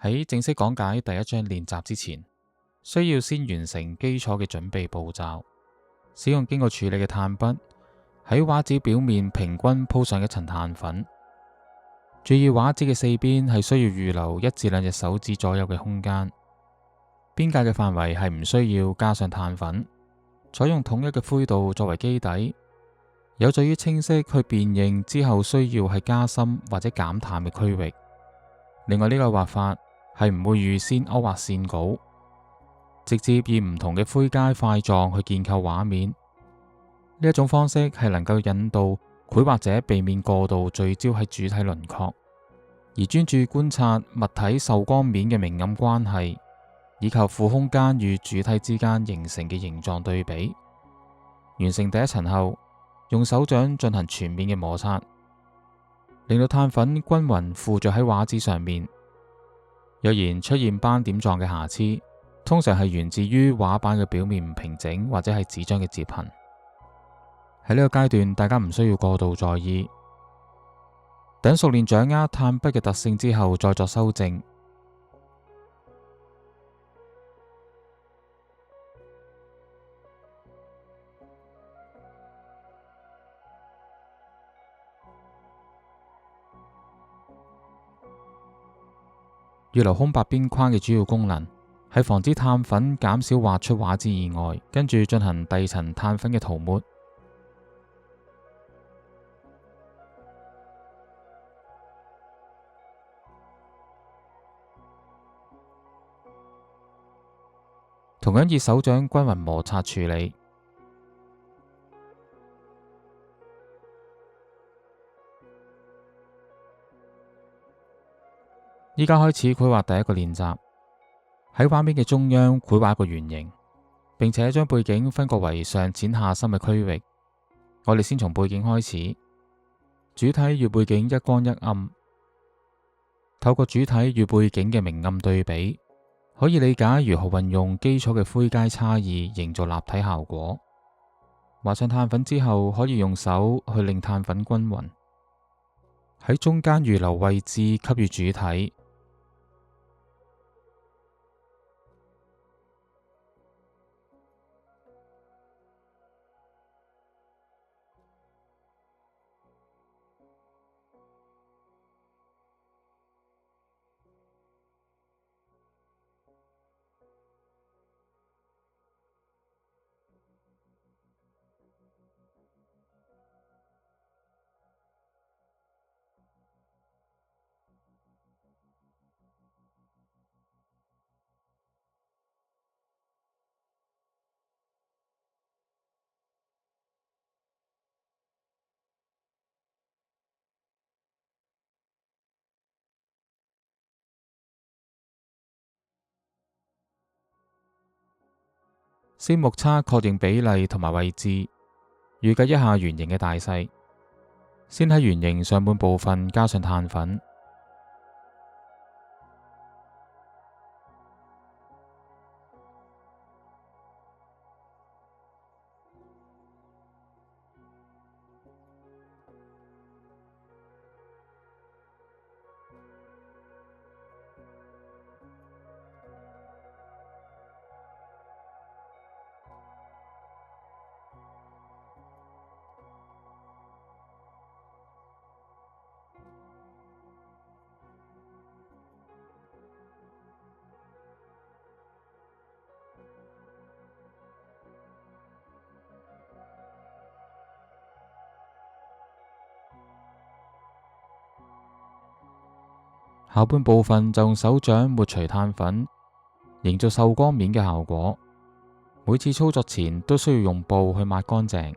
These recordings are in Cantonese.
喺正式講解第一章練習之前，需要先完成基礎嘅準備步驟。使用經過處理嘅炭筆，喺畫紙表面平均鋪上一層炭粉。注意畫紙嘅四邊係需要預留1至2隻手指左右嘅空間，邊界嘅範圍係唔需要加上炭粉。採用統一嘅灰度作為基底，有助於清晰去辨認之後需要係加深或者減淡嘅區域。另外，呢個畫法係唔會預先勾畫線稿，直接以唔同嘅灰階塊狀去建構畫面。呢一種方式係能夠引導繪畫者避免過度聚焦喺主體輪廓，而專注觀察物體受光面嘅明暗關係，以及負空間與主體之間形成嘅形狀對比。完成第一層後，用手掌進行全面嘅摩擦，令到炭粉均勻附着喺畫紙上面。若然出現斑點狀嘅瑕疵，通常係源自於畫板嘅表面唔平整，或者係紙張嘅折痕。喺呢個階段，大家唔需要過度在意，等熟練掌握炭筆嘅特性之後再作修正。預留空白邊框嘅主要功能係防止炭粉減少畫出畫紙以外，跟住進行第二層炭粉嘅塗抹。同樣以手掌均勻摩擦處理。依家開始繪畫第一個練習，喺畫面嘅中央繪畫一個圓形，並且將背景分割為上淺下深嘅區域。我哋先從背景開始，主體與背景一光一暗，透過主體與背景嘅明暗對比，可以理解如何運用基礎嘅灰階差異營造立體效果。畫上炭粉之後，可以用手去令炭粉均勻，喺中間預留位置給予主體。先目測確認比例同埋位置，預計一下圓形嘅大細。先喺圓形上半部分加上炭粉。下半部分就用手掌抹除炭粉，營造受光面嘅效果。每次操作前都需要用布去抹乾淨。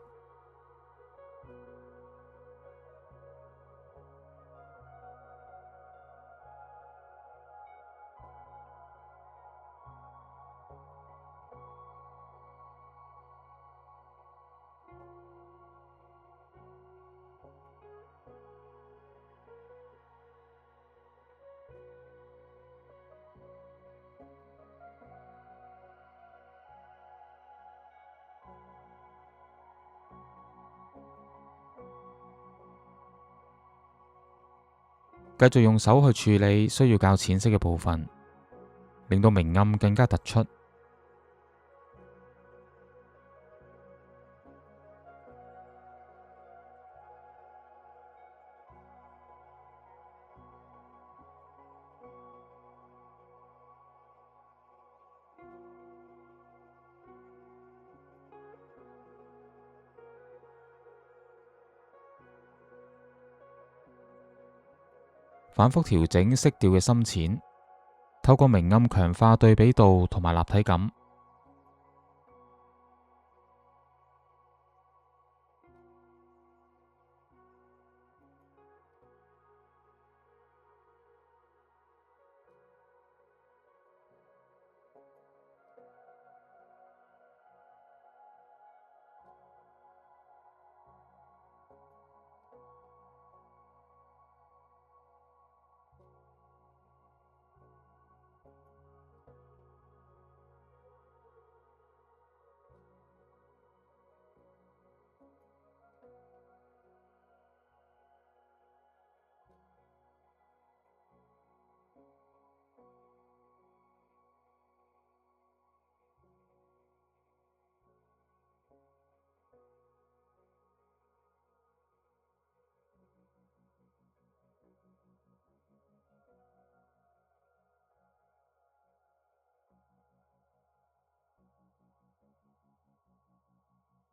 繼續用手去處理需要較淺色嘅部分。令到明暗更加突出。反覆調整色調嘅深淺，透過明暗強化對比度同埋立體感。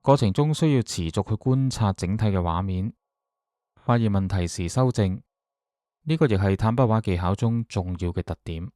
過程中需要持續去觀察整體嘅畫面，發現問題時修正，呢個亦係炭筆畫技巧中重要嘅特點。